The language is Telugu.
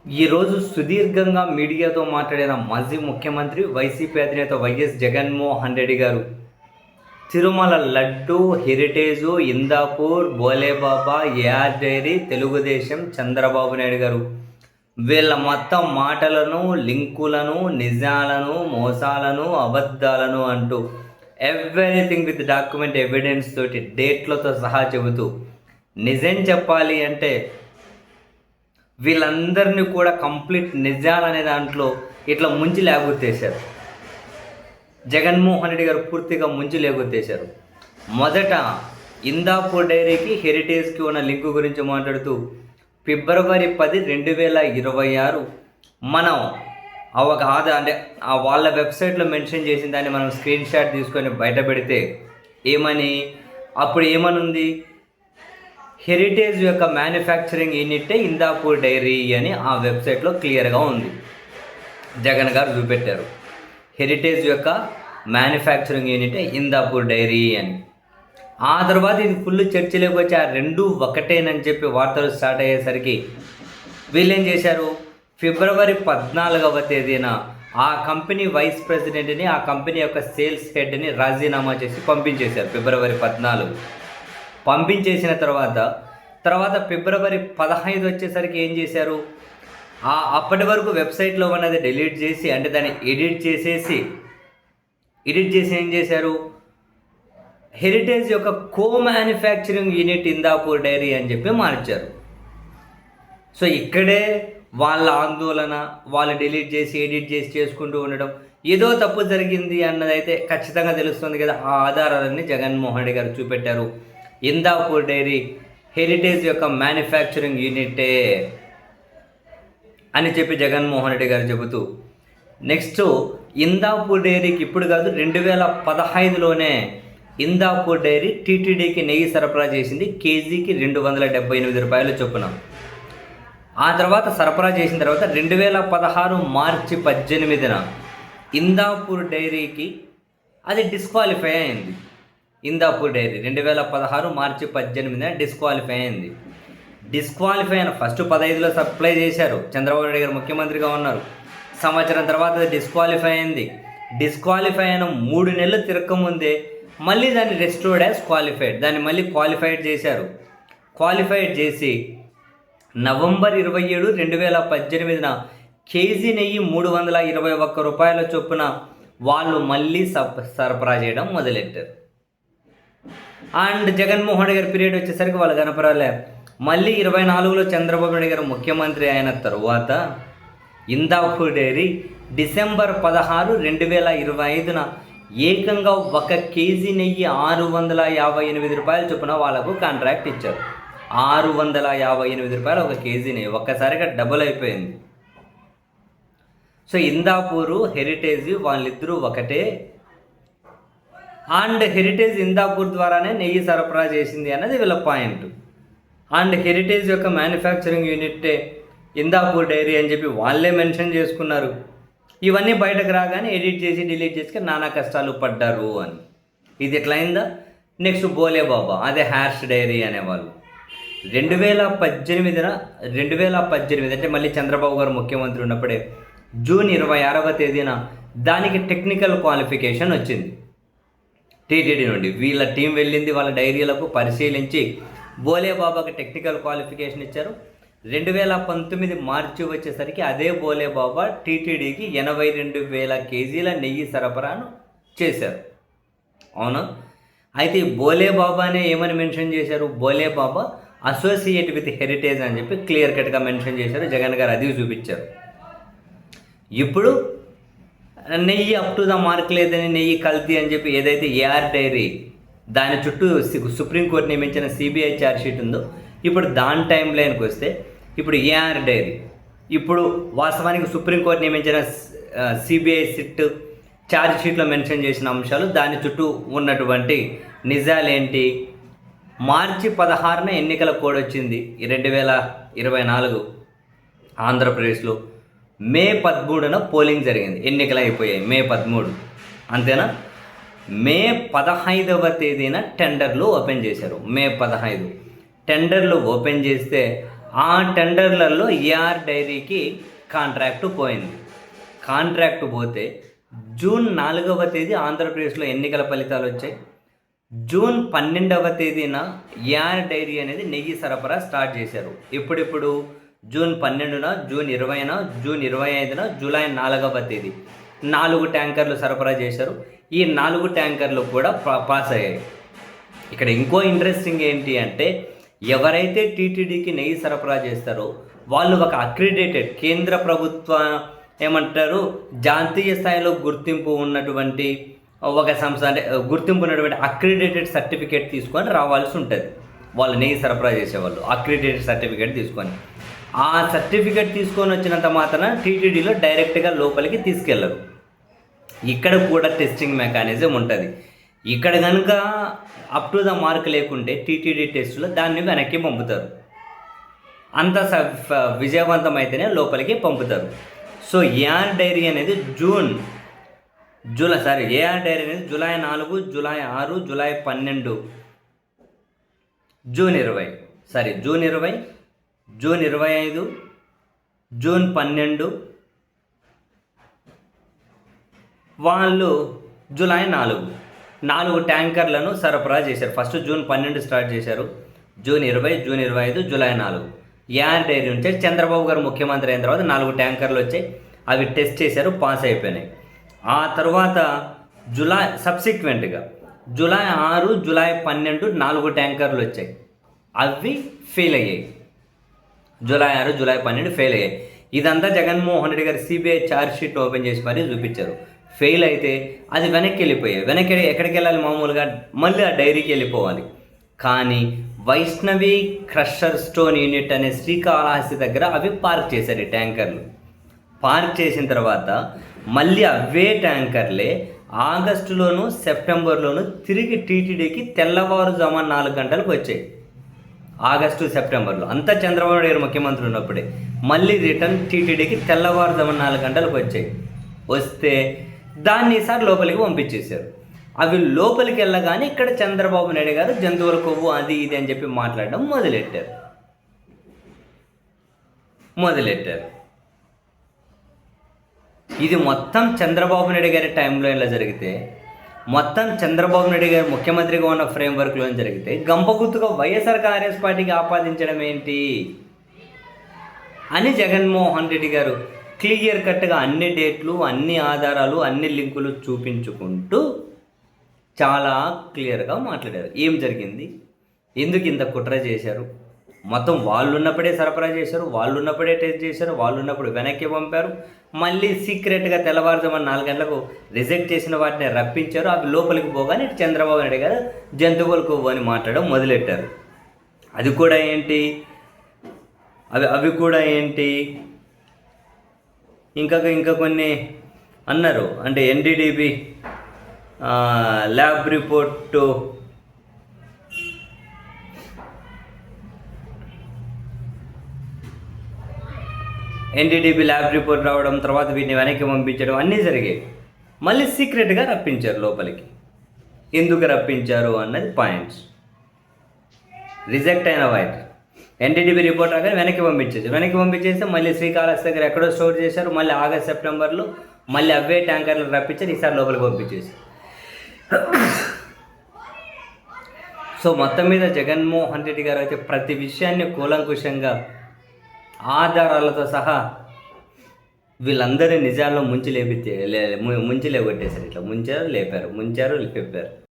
ఈరోజు సుదీర్ఘంగా మీడియాతో మాట్లాడిన మాజీ ముఖ్యమంత్రి వైసీపీ అధినేత వైఎస్ జగన్మోహన్ రెడ్డి గారు Tirumala laddu, Heritage, Indapur, Bolebaba, A R dairy, Telugudesam, Chandrababu Naidu గారు వీళ్ళ మొత్తం మాటలను, లింకులను, నిజాలను, మోసాలను, అబద్ధాలను అంటూ ఎవ్రీథింగ్ విత్ డాక్యుమెంట్ ఎవిడెన్స్ తోటి డేట్లతో సహా చెబుతూ నిజం చెప్పాలి అంటే వీళ్ళందరినీ కూడా కంప్లీట్ నిజాలనే దాంట్లో ఇట్లా ముంచి లేగొత్తేశారు. జగన్మోహన్ రెడ్డి గారు పూర్తిగా ముంచి లేగొత్తేశారు. మొదట ఇందాపూర్ డైరీకి, హెరిటేజ్కి ఉన్న లింకు గురించి మాట్లాడుతూ ఫిబ్రవరి 10, 2026 మనం అంటే వాళ్ళ వెబ్సైట్లో మెన్షన్ చేసిన దాన్ని మనం స్క్రీన్ షాట్ తీసుకొని బయట పెడితే అప్పుడు ఏమనుంది, హెరిటేజ్ యొక్క మ్యానుఫ్యాక్చరింగ్ యూనిట్టే ఇందాపూర్ డైరీ అని ఆ వెబ్సైట్లో క్లియర్గా ఉంది. జగన్ గారు చూపెట్టారు, హెరిటేజ్ యొక్క మ్యానుఫ్యాక్చరింగ్ యూనిటే ఇందాపూర్ డైరీ అని. ఆ తర్వాత ఇది ఫుల్ చర్చలోకి వచ్చి ఆ రెండు ఒకటేనని చెప్పి వార్తలు స్టార్ట్ అయ్యేసరికి వీళ్ళేం చేశారు, ఫిబ్రవరి 14వ తేదీన ఆ కంపెనీ వైస్ ప్రెసిడెంట్ని, ఆ కంపెనీ యొక్క సేల్స్ హెడ్ని రాజీనామా చేసి పంపించేశారు. ఫిబ్రవరి 14 పంపించేసిన తర్వాత ఫిబ్రవరి 15 వచ్చేసరికి ఏం చేశారు, అప్పటి వరకు వెబ్సైట్లో ఉన్నది డిలీట్ చేసి, అంటే దాన్ని ఎడిట్ చేసి ఏం చేశారు, హెరిటేజ్ యొక్క కో మ్యానుఫ్యాక్చరింగ్ యూనిట్ ఇందాపూర్ డైరీ అని చెప్పి మార్చారు. సో ఇక్కడే వాళ్ళ ఆందోళన, వాళ్ళు డిలీట్ చేసి ఎడిట్ చేసి చేసుకుంటూ ఉండడం, ఏదో తప్పు జరిగింది అన్నదైతే ఖచ్చితంగా తెలుస్తుంది కదా. ఆ ఆధారాలన్నీ జగన్మోహన్ రెడ్డి గారు చూపెట్టారు. ఇందాపూర్ డైరీ హెరిటేజ్ యొక్క మ్యానుఫ్యాక్చరింగ్ యూనిటే అని చెప్పి జగన్మోహన్ రెడ్డి గారు చెబుతూ, నెక్స్ట్ ఇందాపూర్ డైరీకి ఇప్పుడు కాదు 2015లోనే ఇందాపూర్ డైరీ టీటీడీకి నెయ్యి సరఫరా చేసింది, కేజీకి 278 రూపాయలు చొప్పున. ఆ తర్వాత సరఫరా చేసిన తర్వాత 2016 మార్చి 18న ఇందాపూర్ డైరీకి అది డిస్క్వాలిఫై అయింది. ఇందాపూర్ డైరీ 2016 మార్చి 18న డిస్క్వాలిఫై అయింది. డిస్క్వాలిఫై అయిన ఫస్ట్ 15లో సప్లై చేశారు, చంద్రబాబు నాయుడు గారు ముఖ్యమంత్రిగా ఉన్నారు. సంవత్సరం తర్వాత అది డిస్క్వాలిఫై అయింది. డిస్క్వాలిఫై అయిన 3 నెలలు తిరగకముందే మళ్ళీ దాన్ని రెస్టోర్డ్ యాజ్ క్వాలిఫైడ్, దాన్ని మళ్ళీ క్వాలిఫైడ్ చేశారు. క్వాలిఫైడ్ చేసి నవంబర్ 27, 2018న కేజీ నెయ్యి 321 రూపాయల చొప్పున వాళ్ళు మళ్ళీ సరఫరా చేయడం మొదలెట్టారు. అండ్ జగన్మోహన్ రెడ్డి గారి పీరియడ్ వచ్చేసరికి వాళ్ళు కనపరాలే. మళ్ళీ 24లో చంద్రబాబు నాయుడు గారు ముఖ్యమంత్రి అయిన తరువాత ఇందాపూర్ డైరీ డిసెంబర్ 16, 2025న ఏకంగా 1 కేజీ నెయ్యి 658 రూపాయల చొప్పున వాళ్ళకు కాంట్రాక్ట్ ఇచ్చారు. 658 రూపాయలు 1 కేజీ నెయ్యి, ఒక్కసారిగా డబుల్ అయిపోయింది. సో ఇందాపూరు, హెరిటేజ్ వాళ్ళిద్దరూ ఒకటే. అండ్ హెరిటేజ్ ఇందాపూర్ ద్వారానే నెయ్యి సరఫరా చేసింది అన్నది వీళ్ళ పాయింట్. అండ్ హెరిటేజ్ యొక్క మ్యానుఫ్యాక్చరింగ్ యూనిట్టే ఇందాపూర్ డైరీ అని చెప్పి వాళ్ళే మెన్షన్ చేసుకున్నారు. ఇవన్నీ బయటకు రాగానే ఎడిట్ చేసి డిలీట్ చేసి నానా కష్టాలు పడ్డారు అని. ఇది ఎట్లా అయిందా. నెక్స్ట్ బోలేబాబా, అదే హ్యార్స్ డైరీ అనేవాళ్ళు 2018 అంటే మళ్ళీ చంద్రబాబు గారు ముఖ్యమంత్రి ఉన్నప్పుడే జూన్ 26వ తేదీన దానికి టెక్నికల్ క్వాలిఫికేషన్ వచ్చింది టీటీడీ నుండి. వీళ్ళ టీం వెళ్ళింది, వాళ్ళ డైరీలకు పరిశీలించి బోలేబాబాకి టెక్నికల్ క్వాలిఫికేషన్ ఇచ్చారు. 2019 మార్చి వచ్చేసరికి అదే బోలేబాబా టీటీడీకి 82,000 కేజీల నెయ్యి సరఫరాను చేశారు. అవునా. అయితే ఈ బోలేబాబానే ఏమని మెన్షన్ చేశారు, బోలేబాబా అసోసియేట్ విత్ హెరిటేజ్ అని చెప్పి క్లియర్ కట్గా మెన్షన్ చేశారు. జగన్ గారు అది చూపించారు. ఇప్పుడు నెయ్యి అప్ టు ద మార్క్ లేదని, నెయ్యి కల్తీ అని చెప్పి ఏదైతే ఏఆర్ డైరీ దాని చుట్టూ సుప్రీంకోర్టు నియమించిన సిబిఐ ఛార్జ్షీట్ ఉందో, ఇప్పుడు దాని టైం లైన్కి వస్తే ఇప్పుడు ఏఆర్ డైరీ ఇప్పుడు వాస్తవానికి సుప్రీంకోర్టు నియమించిన సిబిఐ సిట్ ఛార్జ్షీట్లో మెన్షన్ చేసిన అంశాలు, దాని చుట్టూ ఉన్నటువంటి నిజాలేంటి. మార్చి 16న ఎన్నికల కోడ్ వచ్చింది 2024 ఆంధ్రప్రదేశ్లో. మే 13న పోలింగ్ జరిగింది, ఎన్నికలు అయిపోయాయి మే 13, అంతేనా. మే 15వ తేదీన టెండర్లు ఓపెన్ చేశారు. మే 15 టెండర్లు ఓపెన్ చేస్తే ఆ టెండర్లలో ఏఆర్ డైరీకి కాంట్రాక్టు పోయింది. కాంట్రాక్టు పోతే జూన్ 4వ తేదీ ఆంధ్రప్రదేశ్లో ఎన్నికల ఫలితాలు వచ్చాయి. జూన్ 12వ తేదీన ఏఆర్ డైరీ అనేది నెయ్యి సరఫరా స్టార్ట్ చేశారు. ఇప్పుడు జూన్ 12న, జూన్ 20న, జూన్ 25న, జూలై 4వ తేదీ 4 ట్యాంకర్లు సరఫరా చేశారు. ఈ 4 ట్యాంకర్లు కూడా పాస్ అయ్యాయి. ఇక్కడ ఇంకో ఇంట్రెస్టింగ్ ఏంటి అంటే, ఎవరైతే టీటీడీకి నెయ్యి సరఫరా చేస్తారో వాళ్ళు ఒక అక్రిడేటెడ్ కేంద్ర ప్రభుత్వ జాతీయ స్థాయిలో గుర్తింపు ఉన్నటువంటి ఒక సంస్థ, అంటే గుర్తింపు ఉన్నటువంటి అక్రిడేటెడ్ సర్టిఫికేట్ తీసుకొని రావాల్సి ఉంటుంది. వాళ్ళు నెయ్యి సరఫరా చేసేవాళ్ళు అక్రిడేటెడ్ సర్టిఫికేట్ తీసుకొని, ఆ సర్టిఫికేట్ తీసుకొని వచ్చినంత మాత్రాన టీటీడీలో డైరెక్ట్గా లోపలికి తీసుకెళ్ళరు. ఇక్కడ కూడా టెస్టింగ్ మెకానిజం ఉంటుంది. ఇక్కడ కనుక అప్ టు ద మార్క్ లేకుంటే టీటీడీ టెస్టులో దాన్ని వెనక్కి పంపుతారు. అంత విజయవంతమైతేనే లోపలికి పంపుతారు. సో ఏఆర్ డైరీ అనేది ఏఆర్ డైరీ అనేది July 4, July 6, July 12, June 20, June 20, June 25, June 12, వాళ్ళు జూలై 4 ట్యాంకర్లను సరఫరా చేశారు. ఫస్ట్ జూన్ 12 స్టార్ట్ చేశారు. June 20, June 25, July 4 AR dairy నుంచి చంద్రబాబు గారు ముఖ్యమంత్రి అయిన తర్వాత 4 ట్యాంకర్లు వచ్చాయి. అవి టెస్ట్ చేశారు, పాస్ అయిపోయినాయి. ఆ తర్వాత సబ్సిక్వెంట్గా జూలై 6, జూలై 12 4 ట్యాంకర్లు వచ్చాయి. అవి ఫెయిల్ అయ్యాయి. జూలై 6, జూలై 12 ఫెయిల్ అయ్యాయి. ఇదంతా జగన్మోహన్ రెడ్డి గారు సిబిఐ ఛార్జ్ షీట్ ఓపెన్ చేసి మరీ చూపించారు. ఫెయిల్ అయితే అది వెనక్కి వెళ్ళిపోయాయి. వెనక్కి ఎక్కడికి వెళ్ళాలి? మామూలుగా మళ్ళీ ఆ డైరీకి వెళ్ళిపోవాలి. కానీ వైష్ణవి క్రషర్ స్టోన్ యూనిట్ అనే శ్రీకాళహస్తి దగ్గర అవి పార్క్ చేశారు. ఈ ట్యాంకర్లు పార్క్ చేసిన తర్వాత మళ్ళీ అవే ట్యాంకర్లే ఆగస్టులోను, సెప్టెంబర్లోను తిరిగి టీటీడీకి తెల్లవారుజామున 4 గంటలకు వచ్చాయి. ఆగస్టు, సెప్టెంబర్లో అంతా చంద్రబాబు నాయుడు గారు ముఖ్యమంత్రి ఉన్నప్పుడే మళ్ళీ రిటర్న్ టీటీడీకి తెల్లవారుజామున 4 గంటలకు వచ్చాయి. వస్తే దాన్ని ఈసారి లోపలికి పంపించేశారు. అవి లోపలికి వెళ్ళగానే ఇక్కడ చంద్రబాబు నాయుడు గారు జంతువుల కొవ్వు అది ఇది అని చెప్పి మాట్లాడడం మొదలెట్టారు. ఇది మొత్తం చంద్రబాబు నాయుడు గారి టైంలో ఇలా జరిగితే, మొత్తం చంద్రబాబు నాయుడు గారు ముఖ్యమంత్రిగా ఉన్న ఫ్రేమ్వర్క్లో జరిగితే గంపగుత్తుగా వైఎస్ఆర్ కాంగ్రెస్ పార్టీకి ఆపాదించడం ఏంటి అని జగన్మోహన్ రెడ్డి గారు క్లియర్ కట్గా అన్ని డేట్లు, అన్ని ఆధారాలు, అన్ని లింకులు చూపించుకుంటూ చాలా క్లియర్గా మాట్లాడారు. ఏం జరిగింది, ఎందుకు ఇంత కుట్ర చేశారు, మొత్తం వాళ్ళు ఉన్నప్పుడే సరఫరా చేశారు, వాళ్ళు ఉన్నప్పుడే టెస్ట్ చేశారు, వాళ్ళు ఉన్నప్పుడు వెనక్కి పంపారు, మళ్ళీ సీక్రెట్గా తెల్లవారుజామున 4 గంటలకు రిజెక్ట్ చేసిన వాటిని రప్పించారు. అవి లోపలికి పోగానే చంద్రబాబు నాయుడు గారు జంతువుల కొవ్వు అని మాట్లాడడం మొదలెట్టారు. అది కూడా ఏంటి, అవి కూడా ఏంటి, ఇంకా కొన్ని అన్నారు. అంటే NDDB lab report, NDDB lab report రావడం, తర్వాత వీటిని వెనక్కి పంపించడం అన్నీ జరిగాయి. మళ్ళీ సీక్రెట్గా రప్పించారు లోపలికి. ఎందుకు రప్పించారు అన్నది పాయింట్స్. రిజెక్ట్ అయిన వాటి ఎన్డీడీబీ రిపోర్ట్ రాగానే వెనక్కి పంపించేస్తే మళ్ళీ శ్రీకాళహస్తి దగ్గర ఎక్కడో స్టోర్ చేశారు. మళ్ళీ ఆగస్ట్, సెప్టెంబర్లో మళ్ళీ అవే ట్యాంకర్లు రప్పించారు. ఈసారి లోపలికి పంపించేసి, సో మొత్తం మీద జగన్మోహన్ రెడ్డి గారు అయితే ప్రతి విషయాన్ని కూలంకుషంగా ఆధారాలతో సహా వీళ్ళందరి నిజాల్లో ముంచి లేగొట్టేశారు. ఇట్లా ముంచారు లేపారు.